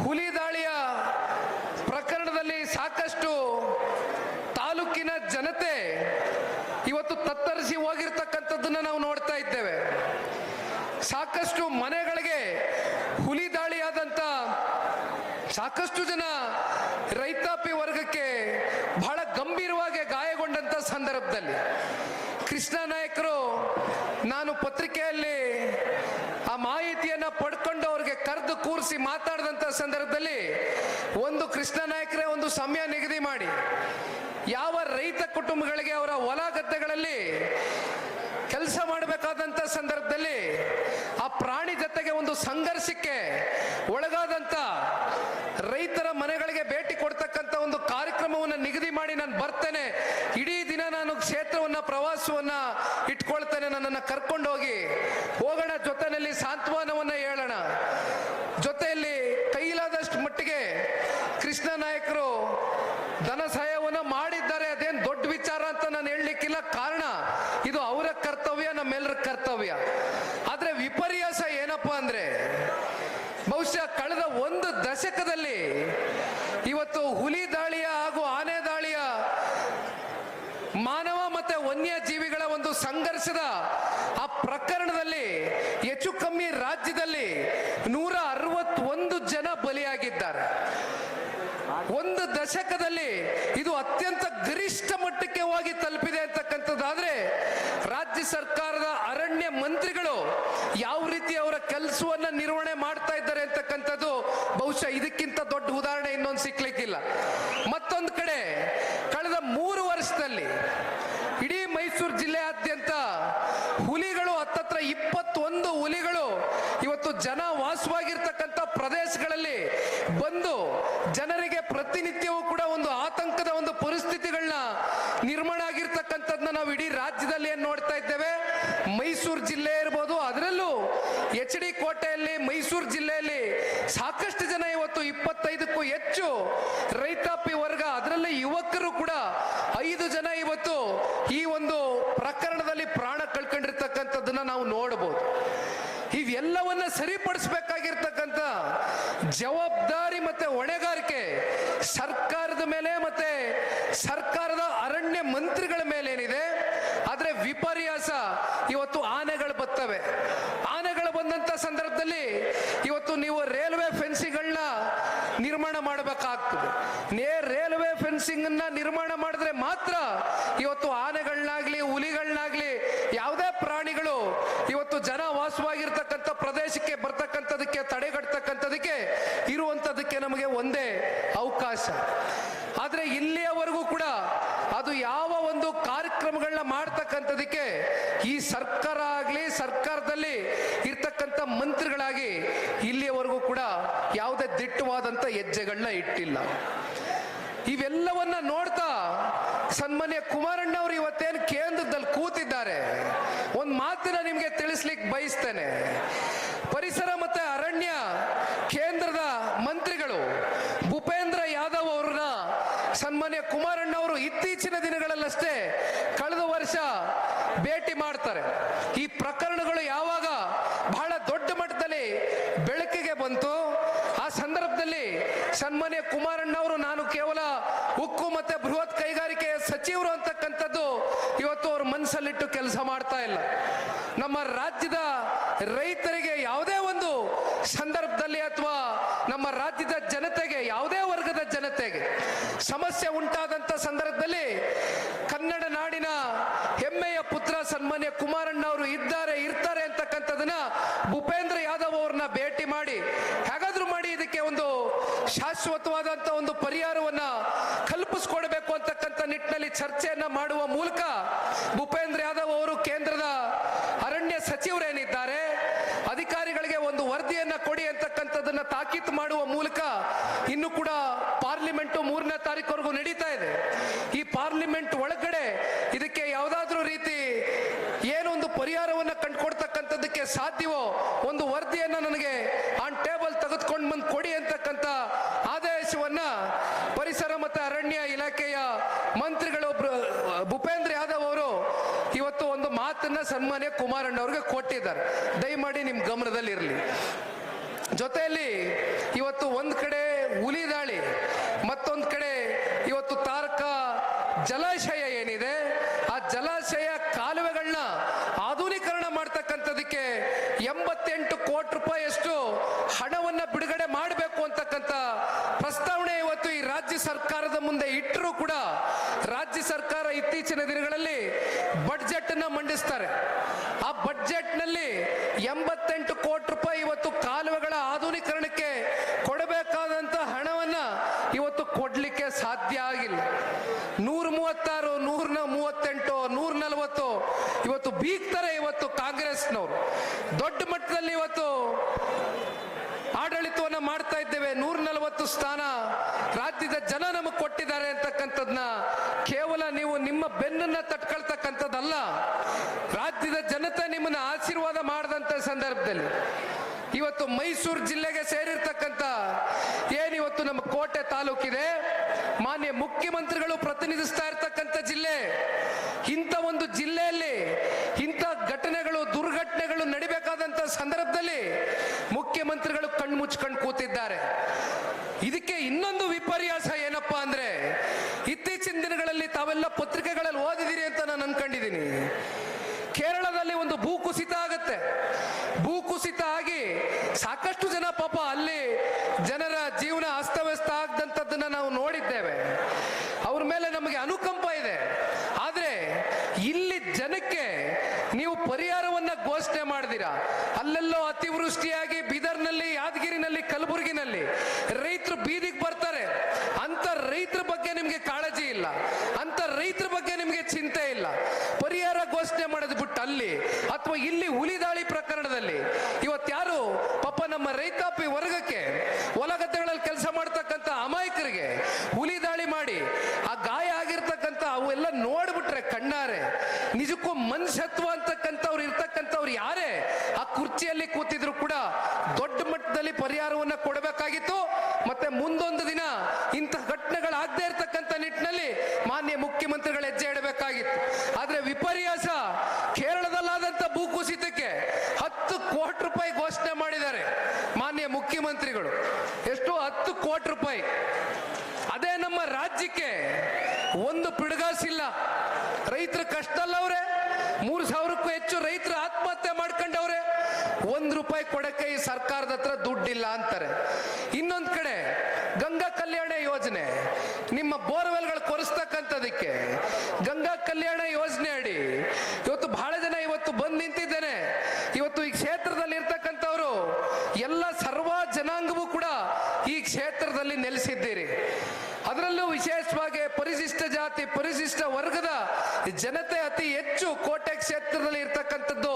ಹುಲಿ ದಾಳಿಯ ಪ್ರಕರಣದಲ್ಲಿ ಸಾಕಷ್ಟು ತಾಲೂಕಿನ ಜನತೆ ಇವತ್ತು ತತ್ತರಿಸಿ ಹೋಗಿರ್ತಕ್ಕಂಥದ್ದನ್ನ ನಾವು ನೋಡ್ತಾ ಇದ್ದೇವೆ. ಸಾಕಷ್ಟು ಮನೆಗಳಿಗೆ ಹುಲಿ ದಾಳಿಯಾದಂತ ಸಾಕಷ್ಟು ಜನ ರೈತಾಪಿ ವರ್ಗಕ್ಕೆ ಬಹಳ ಗಂಭೀರವಾಗಿ ಗಾಯಗೊಂಡಂತ ಸಂದರ್ಭದಲ್ಲಿ ಕೃಷ್ಣ ನಾಯಕರು, ನಾನು ಪತ್ರಿಕೆಯಲ್ಲಿ ಆ ಮಾಹಿತಿಯನ್ನ ಪಡ್ಕೊಂಡು ಅವ್ರಿಗೆ ಕರೆದು ಕೂರಿಸಿ ಮಾತಾಡಿದಂತ ಸಂದರ್ಭದಲ್ಲಿ ಒಂದು ಕೃಷ್ಣ ನಾಯಕರೇ ಒಂದು ಸಮಯ ನಿಗದಿ ಮಾಡಿ ಯಾವ ರೈತ ಕುಟುಂಬಗಳಿಗೆ ಅವರ ಹೊಲ ಗದ್ದೆಗಳಲ್ಲಿ ಕೆಲಸ ಮಾಡಬೇಕಾದಂತ ಸಂದರ್ಭದಲ್ಲಿ ಆ ಪ್ರಾಣಿ ಜೊತೆಗೆ ಒಂದು ಸಂಘರ್ಷಕ್ಕೆ ಒಳಗಾದಂತ ರೈತರ ಮನೆಗಳಿಗೆ ಭೇಟಿ ಕೊಡ್ತಕ್ಕಂಥ ಒಂದು ಕಾರ್ಯಕ್ರಮವನ್ನು ನಿಗದಿ ಮಾಡಿ ನಾನು ಬರ್ತೇನೆ, ಇಡೀ ದಿನ ನಾನು ಕ್ಷೇತ್ರವನ್ನ ಪ್ರವಾಸವನ್ನ ಇಟ್ಕೊಳ್ತೇನೆ, ನನ್ನನ್ನು ಕರ್ಕೊಂಡು ಹೋಗೋಣ, ಜೊತೆಯಲ್ಲಿ ಸಾಂತ್ವನವನ್ನ ಹೇಳೋಣ, ಜೊತೆಯಲ್ಲಿ ಕೈಲಾದಷ್ಟು ಮಟ್ಟಿಗೆ ಕೃಷ್ಣ ನಾಯಕರು ಧನ ಸಹಾಯವನ್ನು ಮಾಡಿದ್ದಾರೆ. ಅದೇನು ದೊಡ್ಡ ವಿಚಾರ ಅಂತ ನಾನು ಹೇಳಲಿಕ್ಕಿಲ್ಲ, ಕಾರಣ ಇದು ಅವರ ಕರ್ತವ್ಯ, ನಮ್ಮೆಲ್ಲರ ಕರ್ತವ್ಯ. ಆದ್ರೆ ವಿಪರ್ಯಾಸ ಏನಪ್ಪಾ ಅಂದ್ರೆ ಬಹುಶಃ ಕಳೆದ ಒಂದು ದಶಕದಲ್ಲಿ ಇವತ್ತು ಹುಲಿ ದಾಳಿಯ ಹಾಗೂ ಆನೆ ದಾಳಿಯ ಮಾನವ ಮತ್ತೆ ವನ್ಯ ಜೀವಿಗಳ ಒಂದು ಸಂಘರ್ಷದ ಆ ಪ್ರಕರಣದಲ್ಲಿ ಹೆಚ್ಚು ಕಮ್ಮಿ ರಾಜ್ಯದಲ್ಲಿ 161 ಜನ ಬಲಿಯಾಗಿದ್ದಾರೆ. ಒಂದು ದಶಕದಲ್ಲಿ ಇದು ಅತ್ಯಂತ ಗರಿಷ್ಠ ಮಟ್ಟಕ್ಕೆ ಹೋಗಿ ತಲುಪಿದೆ ಅಂತಕ್ಕಂಥದ್ದಾದ್ರೆ ರಾಜ್ಯ ಸರ್ಕಾರದ ಅರಣ್ಯ ಮಂತ್ರಿಗಳು ಯಾವ ರೀತಿ ಅವರ ಕೆಲಸವನ್ನ ನಿರ್ವಹಣೆ ಮಾಡ್ತಾ ಇದ್ದಾರೆ ಅಂತಕ್ಕಂಥದ್ದು ಬಹುಶಃ ಇದಕ್ಕಿಂತ ದೊಡ್ಡ ಉದಾಹರಣೆ ಇನ್ನೊಂದು ಸಿಕ್ಲಿಕ್ಕಿಲ್ಲ. ಮತ್ತೊಂದು ಕಡೆ ಕಳೆದ 3 ವರ್ಷದಲ್ಲಿ ಇಡೀ ಮೈಸೂರು ಜಿಲ್ಲೆಯಾದ್ಯಂತ ಹುಲಿಗಳು ಹತ್ತತ್ರ 21 ಹುಲಿಗಳು ಇವತ್ತು ಜನ ವಾಸವಾಗಿರ್ತಕ್ಕಂಥ ಪ್ರದೇಶಗಳಲ್ಲಿ ಬಂದು ಜನರಿಗೆ ಪ್ರತಿನಿತ್ಯವೂ ಕೂಡ ಒಂದು ಆತಂಕದ ಒಂದು ಪರಿಸ್ಥಿತಿಗಳನ್ನ ನಿರ್ಮಾಣ ಆಗಿರ್ತಕ್ಕಂಥದ್ದನ್ನ ನಾವು ಇಡೀ ರಾಜ್ಯದಲ್ಲಿ ಏನ್ ನೋಡ್ತಾ ಇದ್ದೇವೆ. ಮೈಸೂರು ಜಿಲ್ಲೆ ಇರ್ಬೋದು, ಅದರಲ್ಲೂ HD ಕೋಟೆಯಲ್ಲಿ ಮೈಸೂರು ಜಿಲ್ಲೆಯಲ್ಲಿ ಸಾಕಷ್ಟು ಜನ ಇವತ್ತು 25ಕ್ಕೂ ಹೆಚ್ಚು ರೈತಾಪಿ ವರ್ಗ, ಅದರಲ್ಲಿ ಯುವಕರು ಕೂಡ 5 ಜನ ಇವತ್ತು ಈ ಒಂದು ಪ್ರಕರಣದಲ್ಲಿ ಪ್ರಾಣ ಕಳ್ಕೊಂಡಿರ್ತಕ್ಕಂಥದ್ದನ್ನ ನಾವು ನೋಡಬಹುದು. ಇವೆಲ್ಲವನ್ನ ಸರಿಪಡಿಸಬೇಕಾಗಿರ್ತಕ್ಕಂಥ ಜವಾಬ್ದಾರಿ ಮತ್ತೆ ಹೊಣೆಗಾರಿಕೆ ಸರ್ಕಾರದ ಮೇಲೆ ಮತ್ತೆ ಸರ್ಕಾರದ ಅರಣ್ಯ ಮಂತ್ರಿಗಳ ಮೇಲೆ ಏನಿದೆ. ಆದ್ರೆ ವಿಪರ್ಯಾಸ ಇವತ್ತು ಆನೆಗಳು ಬರ್ತವೆ. ಆನೆಗಳು ಬಂದಂತ ಸಂದರ್ಭದಲ್ಲಿ ಇವತ್ತು ನೀವು ರೈಲ್ವೆ ಫೆನ್ಸಿಂಗ್ಗಳನ್ನ ನಿರ್ಮಾಣ ಮಾಡಬೇಕಾಗ್ತದೆ. ರೈಲ್ವೆ ಫೆನ್ಸಿಂಗ್ ಅನ್ನ ನಿರ್ಮಾಣ ಮಾಡಿದ್ರೆ ಮಾತ್ರ ಇವತ್ತು ಆನೆಗಳನ್ನಾಗ್ಲಿ ಹುಲಿಗಳನ್ನಾಗ್ಲಿ ಯಾವುದೇ ಪ್ರಾಣಿಗಳು ಇವತ್ತು ಜನ ವಾಸವಾಗಿರ್ತಕ್ಕಂಥ ಪ್ರದೇಶಕ್ಕೆ ಬರ್ತಕ್ಕಂಥದಕ್ಕೆ ತಡೆಗಟ್ಟತಕ್ಕಂಥದಕ್ಕೆ ಇರುವಂತದಕ್ಕೆ ನಮಗೆ ಒಂದೇ ಅವಕಾಶ. ಆದ್ರೆ ಇಲ್ಲಿಯವರೆಗೂ ಕೂಡ ಅದು ಯಾವ ಒಂದು ಕಾರ್ಯಕ್ರಮಗಳನ್ನ ಮಾಡ್ತಕ್ಕಂಥದಕ್ಕೆ ಈ ಸರ್ಕಾರ ಆಗ್ಲಿ ಸರ್ಕಾರದಲ್ಲಿ ಇರ್ತಕ್ಕಂಥ ಮಂತ್ರಿಗಳಾಗಿ ಇಲ್ಲಿಯವರೆಗೂ ಕೂಡ ಯಾವುದೇ ದಿಟ್ಟವಾದಂತ ಹೆಜ್ಜೆಗಳನ್ನ ಇಟ್ಟಿಲ್ಲ. ಇವೆಲ್ಲವನ್ನ ನೋಡ್ತಾ ಸನ್ಮಾನ್ಯ ಕುಮಾರಣ್ಣವರು ಇವತ್ತೇನು ಕೇಂದ್ರದಲ್ಲಿ ಕೂತಿದ್ದಾರೆ, ಒಂದ್ ಮಾತಿನ ನಿಮ್ಗೆ ತಿಳಿಸ್ಲಿಕ್ಕೆ ಬಯಸ್ತೇನೆ. ಪರಿಸರ ಮತ್ತೆ ಅರಣ್ಯ ಕೇಂದ್ರದ ಮಂತ್ರಿಗಳು ಭೂಪೇಂದ್ರ ಯಾದವ್ ಅವ್ರನ್ನ ಸನ್ಮಾನ್ಯ ಕುಮಾರಣ್ಣವರು ಇತ್ತೀಚಿನ ದಿನಗಳಲ್ಲಷ್ಟೇ ಕಳೆದ ವರ್ಷ ಭೇಟಿ ಮಾಡ್ತಾರೆ. ಈ ಪ್ರಕರಣಗಳು ಯಾವಾಗ ಬಹಳ ದೊಡ್ಡ ಮಟ್ಟದಲ್ಲಿ ಬೆಳಕಿಗೆ ಬಂತು ಆ ಸಂದರ್ಭದಲ್ಲಿ ಸನ್ಮಾನ್ಯ ಕುಮಾರಣ್ಣವರು ನಾನು ಕೇವಲ ಉಕ್ಕು ಮತ್ತೆ ಬೃಹತ್ ಕೈಗಾರಿಕೆಯ ಸಚಿವರು ಅಂತಕ್ಕಂಥದ್ದು ಇವತ್ತು ಅವ್ರ ಮನಸ್ಸಲ್ಲಿಟ್ಟು ಕೆಲಸ ಮಾಡ್ತಾ ಇಲ್ಲ. ನಮ್ಮ ರಾಜ್ಯದ ರೈತರಿಗೆ ಯಾವುದೇ ಒಂದು ಸಂದರ್ಭದಲ್ಲಿ ಅಥವಾ ನಮ್ಮ ರಾಜ್ಯದ ಜನತೆಗೆ ಯಾವುದೇ ವರ್ಗದ ಜನತೆಗೆ ಸಮಸ್ಯೆ ಉಂಟಾದಂತ ಸಂದರ್ಭದಲ್ಲಿ ಕನ್ನಡ ನಾಡಿನ ಹೆಮ್ಮೆಯ ಪುತ್ರ ಸನ್ಮಾನ್ಯ ಕುಮಾರಣ್ಣ ಅವರು ಇರ್ತಾರೆ ಅಂತಕ್ಕಂಥದನ್ನ ಭೂಪೇಂದ್ರ ಯಾದವ್ ಅವ್ರನ್ನ ಭೇಟಿ ಮಾಡಿ ಹೇಗಾದ್ರೂ ಮಾಡಿ ಇದಕ್ಕೆ ಒಂದು ಶಾಶ್ವತವಾದಂತ ಒಂದು ಪರಿಹಾರವನ್ನ ಕಲ್ಪಿಸ್ಕೊಡ್ಬೇಕು ಅಂತಕ್ಕಂಥ ನಿಟ್ಟಿನಲ್ಲಿ ಚರ್ಚೆಯನ್ನ ಮಾಡುವ ಮೂಲಕ ಭೂಪೇಂದ್ರ ಯಾದವ್ ಅವರು ಕೇಂದ್ರದ ಅರಣ್ಯ ಸಚಿವರೇನಿದ್ದಾರೆ ಅಧಿಕಾರಿಗಳಿಗೆ ಒಂದು ವರದಿಯನ್ನ ಕೊಡಿ ಅಂತಕ್ಕಂಥದನ್ನ ತಾಕೀತು ಮಾಡುವ ಮೂಲಕ ಇನ್ನು ಕೂಡ ಪಾರ್ಲಿಮೆಂಟ್ 3ನೇ ತಾರೀಕುವರೆಗೂ ನಡೀತಾ ಇದೆ. ಈ ಪಾರ್ಲಿಮೆಂಟ್ ಒಳಗಡೆ ಇದಕ್ಕೆ ಯಾವುದಾದ್ರೂ ರೀತಿ ಏನೊಂದು ಪರಿಹಾರವನ್ನ ಕಂಡುಕೊಡ್ತಕ್ಕಂಥದ್ದಕ್ಕೆ ಸಾಧ್ಯವೋ ಒಂದು ವರದಿಯನ್ನ ನನಗೆ ಆನ್ ಟೇಬಲ್ ತೆಗೆದುಕೊಂಡು ಬಂದು ಕೊಡಿ ಅಂತಕ್ಕಂಥ ಆದೇಶವನ್ನ ಪರಿಸರ ಮತ್ತು ಅರಣ್ಯ ಇಲಾಖೆಯ ಮಂತ್ರಿಗಳು ಭೂಪೇಂದ್ರ ಯಾದವ್ ಅವರು ಇವತ್ತು ಒಂದು ಮಾತನ್ನ ಸನ್ಮಾನ್ಯ ಕುಮಾರಣ್ಣ ಅವ್ರಿಗೆ ಕೊಟ್ಟಿದ್ದಾರೆ. ದಯಮಾಡಿ ನಿಮ್ ಗಮನದಲ್ಲಿ ಇರಲಿ. ಜೊತೆಯಲ್ಲಿ ಇವತ್ತು ಒಂದ್ ಕಡೆ ಹುಲಿ ದಾಳಿ, ಮತ್ತೊಂದ್ ಕಡೆ ಇವತ್ತು ತಾರಕ ಜಲಾಶಯ ಏನಿದೆ ಆ ಜಲಾಶಯ ಕಾಲುವೆಗಳನ್ನ ಆಧುನೀಕರಣ ಮಾಡ್ತಕ್ಕಂಥದಕ್ಕೆ 88 ಕೋಟಿ ರೂಪಾಯಿಯಷ್ಟು ಹಣವನ್ನ ಬಿಡುಗಡೆ ಮಾಡಬೇಕು ಅಂತಕ್ಕಂಥ ಪ್ರಸ್ತಾವನೆ ಇವತ್ತು ಈ ರಾಜ್ಯ ಸರ್ಕಾರದ ಮುಂದೆ ಇಟ್ಟರೂ ಕೂಡ ರಾಜ್ಯ ಸರ್ಕಾರ ಇತ್ತೀಚಿನ ದಿನಗಳಲ್ಲಿ ಬಡ್ಜೆಟ್ ಅನ್ನ ಮಂಡಿಸ್ತಾರೆ. ಆ ಬಡ್ಜೆಟ್ ನಲ್ಲಿ 88 ಕೋಟಿ ರೂಪಾಯಿ ಇವತ್ತು ಕಾಲುವೆಗಳ ಆಧುನೀಕರಣಕ್ಕೆ ಕೊಡಬೇಕಾದಂತ ಹಣವನ್ನ ಇವತ್ತು ಕೊಡ್ಲಿಕ್ಕೆ ಸಾಧ್ಯ ಆಗಿಲ್ಲ. 136, 138, 140 ಇವತ್ತು ಬೀಗ್ತಾರೆ. ಇವತ್ತು ಕಾಂಗ್ರೆಸ್ನವರು ದೊಡ್ಡ ಮಟ್ಟದಲ್ಲಿ ಇವತ್ತು ಆಡಳಿತವನ್ನ ಮಾಡ್ತಾ ಇದ್ದೇವೆ. 140 ಸ್ಥಾನ ರಾಜ್ಯದ ಜನ ನಮಗೆ ಕೊಟ್ಟಿದ್ದಾರೆ ಅಂತಕ್ಕಂಥದ್ನ ಕೇವಲ ನೀವು ನಿಮ್ಮ ಬೆನ್ನನ್ನ ತಟ್ಕೊಳ್ತಕ್ಕಂಥದ್ದಲ್ಲ, ರಾಜ್ಯದ ಜನತೆ ನಿಮ್ಮನ್ನ ಆಶೀರ್ವಾದ ಮಾಡಿದಂತ ಸಂದರ್ಭದಲ್ಲಿ ಇವತ್ತು ಮೈಸೂರು ಜಿಲ್ಲೆಗೆ ಸೇರಿರ್ತಕ್ಕಂಥ ಏನಿವತ್ತು ನಮ್ಮ ಕೋಟೆ ತಾಲೂಕಿದೆ, ಮಾನ್ಯ ಮುಖ್ಯಮಂತ್ರಿಗಳು ಪ್ರತಿನಿಧಿಸ್ತಾ ಇರ್ತಕ್ಕಂಥ ಜಿಲ್ಲೆ. ಇಂಥ ಒಂದು ಜಿಲ್ಲೆಯಲ್ಲಿ ಇಂಥ ಘಟನೆಗಳು, ದುರ್ಘಟನೆಗಳು ನಡಿಬೇಕಾದಂತ ಸಂದರ್ಭದಲ್ಲಿ ಮುಖ್ಯಮಂತ್ರಿಗಳು ಕಣ್ಣು ಮುಚ್ಕೊಂಡು ಕೂತಿದ್ದಾರೆ. ಇದಕ್ಕೆ ಇನ್ನೊಂದು ವಿಪರ್ಯಾಸ ಏನಪ್ಪಾ ಅಂದ್ರೆ, ಇತ್ತೀಚಿನ ದಿನಗಳಲ್ಲಿ ತಾವೆಲ್ಲ ಪತ್ರಿಕೆಗಳಲ್ಲಿ ಓದಿದಿರಿ ಅಂತ ನಾನು ಅನ್ಕೊಂಡಿದ್ದೀನಿ. ಕೇರಳದಲ್ಲಿ ಒಂದು ಭೂಕುಸಿತ ಆಗತ್ತೆ. ಭೂಕುಸಿತ ಆಗಿ ಸಾಕಷ್ಟು ಜನ ಪಾಪ ಅಲ್ಲಿ ಜನರ ಜೀವನ ಅಸ್ತವ್ಯಸ್ತ ಆಗದಂಥದ್ದನ್ನ ನಾವು ನೋಡಿದ್ದೇವೆ. ಅವ್ರ ಮೇಲೆ ನಮಗೆ ಅನುಕಂಪ ಇದೆ. ಆದ್ರೆ ಇಲ್ಲಿ ಜನಕ್ಕೆ ನೀವು ಪರಿಹಾರವನ್ನ ಘೋಷಣೆ ಮಾಡಿದಿರಾ. ಅಲ್ಲೆಲ್ಲೋ ಅತಿವೃಷ್ಟಿಯಾಗಿ ಬೀದರ್ನಲ್ಲಿ, ಯಾದಗಿರಿನಲ್ಲಿ, ಕಲಬುರಗಿನಲ್ಲಿ ರೈತರು ಬೀದಿಗೆ ಬರ್ತಾರೆ. ಅಂತ ರೈತರ ಬಗ್ಗೆ ನಿಮ್ಗೆ ಕಾಳಜಿ ಇಲ್ಲ, ಅಂತ ರೈತರ ಬಗ್ಗೆ ನಿಮ್ಗೆ ಚಿಂತೆ ಇಲ್ಲ. ಪರಿಹಾರ ಘೋಷಣೆ ಮಾಡೋದು ಬಿಟ್ಟು ಅಲ್ಲಿ ಅಥವಾ ಇಲ್ಲಿ ಹುಲಿ ದಾಳಿ ಪ್ರಕರಣದಲ್ಲಿ ಇವತ್ಯಾರು ಪಾಪ ನಮ್ಮ ರೈತಾಪಿ ವರ್ಗಕ್ಕೆ ಹೊಲಗದ್ದೆಗಳಲ್ಲಿ ಕೆಲಸ ಮಾಡ್ತಕ್ಕಂಥ ಅಮಾಯಕರಿಗೆ ಹುಲಿ ದಾಳಿ ಮಾಡಿ ಆ ಗಾಯ ಆಗಿರ್ತಕ್ಕಂಥ ಅವೆಲ್ಲ ನೋಡ್ಬಿಟ್ರೆ ಕಣ್ಣಾರೆ ನಿಜಕ್ಕೂ ಮನುಷ್ಯತ್ವ ಅಂತಕ್ಕಂಥವ್ರು ಇರ್ತಕ್ಕಂಥವ್ರು ಯಾರೇ ಆ ಕುರ್ಚಿಯಲ್ಲಿ ಕೂತಿದ್ರು ಕೂಡ ದೊಡ್ಡ ಮಟ್ಟದಲ್ಲಿ ಪರಿಹಾರವನ್ನ ಕೊಡಬೇಕಾಗಿತ್ತು. ಮತ್ತೆ ಮುಂದೊಂದು ದಿನ ಇಂಥ ಘಟನೆಗಳಾಗದೇ ಇರತಕ್ಕಂಥ ನಿಟ್ಟಿನಲ್ಲಿ ಮಾನ್ಯ ಮುಖ್ಯಮಂತ್ರಿಗಳು ಹೆಜ್ಜೆ ಇಡಬೇಕಾಗಿತ್ತು. ಆದ್ರೆ ವಿಪರ್ಯಾಸ, ಕೇರಳದಲ್ಲಾದಂತ ಭೂಕುಸಿತಕ್ಕೆ 10 ಕೋಟಿ ರೂಪಾಯಿ ಘೋಷಣೆ ಮಾಡಿದ್ದಾರೆ ಮಾನ್ಯ ಮುಖ್ಯಮಂತ್ರಿಗಳು. ಎಷ್ಟು? 10 ಕೋಟಿ ರೂಪಾಯಿ. ಅದೇ ನಮ್ಮ ರಾಜ್ಯಕ್ಕೆ ಒಂದು ಪಿಡುಗಾಸಿಲ್ಲ. ರೈತರ ಕಷ್ಟ ಅಲ್ಲವ್ರೆ. 3,000ಕ್ಕೂ ಹೆಚ್ಚು ರೈತರು ಆತ್ಮಹತ್ಯೆ ಮಾಡ್ಕೊಂಡವ್ರೆ. 1 ರೂಪಾಯಿ ಕೊಡಕ್ಕೆ ಈ ಸರ್ಕಾರದ ಹತ್ರ ದುಡ್ಡಿಲ್ಲ ಅಂತಾರೆ. ಇನ್ನೊಂದ್ ಕಡೆ ಗಂಗಾ ಕಲ್ಯಾಣ ಯೋಜನೆ, ನಿಮ್ಮ ಬೋರ್ವೆಲ್ಗಳು ಕೊರೆಸ್ತಕ್ಕಂಥದಕ್ಕೆ ಗಂಗಾ ಕಲ್ಯಾಣ ಯೋಜನೆ ಅಡಿ ಇವತ್ತು ಬಹಳ ಜನ ಇವತ್ತು ಬಂದು ನಿಂತಿದ್ದೇನೆ. ಇವತ್ತು ಈ ಕ್ಷೇತ್ರದಲ್ಲಿ ಇರ್ತಕ್ಕಂಥವ್ರು ಎಲ್ಲ ಸರ್ವ ಜನಾಂಗವೂ ಕೂಡ ಈ ಕ್ಷೇತ್ರದಲ್ಲಿ ನೆಲೆಸಿದ್ದೀರಿ. ಅದರಲ್ಲೂ ವಿಶೇಷವಾಗಿ ಪರಿಶಿಷ್ಟ ಜಾತಿ, ಪರಿಶಿಷ್ಟ ವರ್ಗದ ಜನತೆ ಅತಿ ಹೆಚ್ಚು ಕೋಟೆ ಕ್ಷೇತ್ರದಲ್ಲಿ ಇರ್ತಕ್ಕಂಥದ್ದು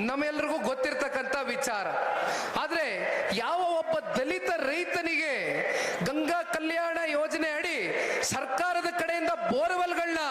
ನಮ್ಮೆಲ್ಲರಿಗೂ ಗೊತ್ತಿರ್ತಕ್ಕಂಥ ವಿಚಾರ. ಆದ್ರೆ ಯಾವ ಒಬ್ಬ ದಲಿತ ರೈತನಿಗೆ ಗಂಗಾ ಕಲ್ಯಾಣ ಯೋಜನೆ ಅಡಿ ಸರ್ಕಾರದ ಕಡೆಯಿಂದ ಬೋರ್ವೆಲ್ಗಳನ್ನ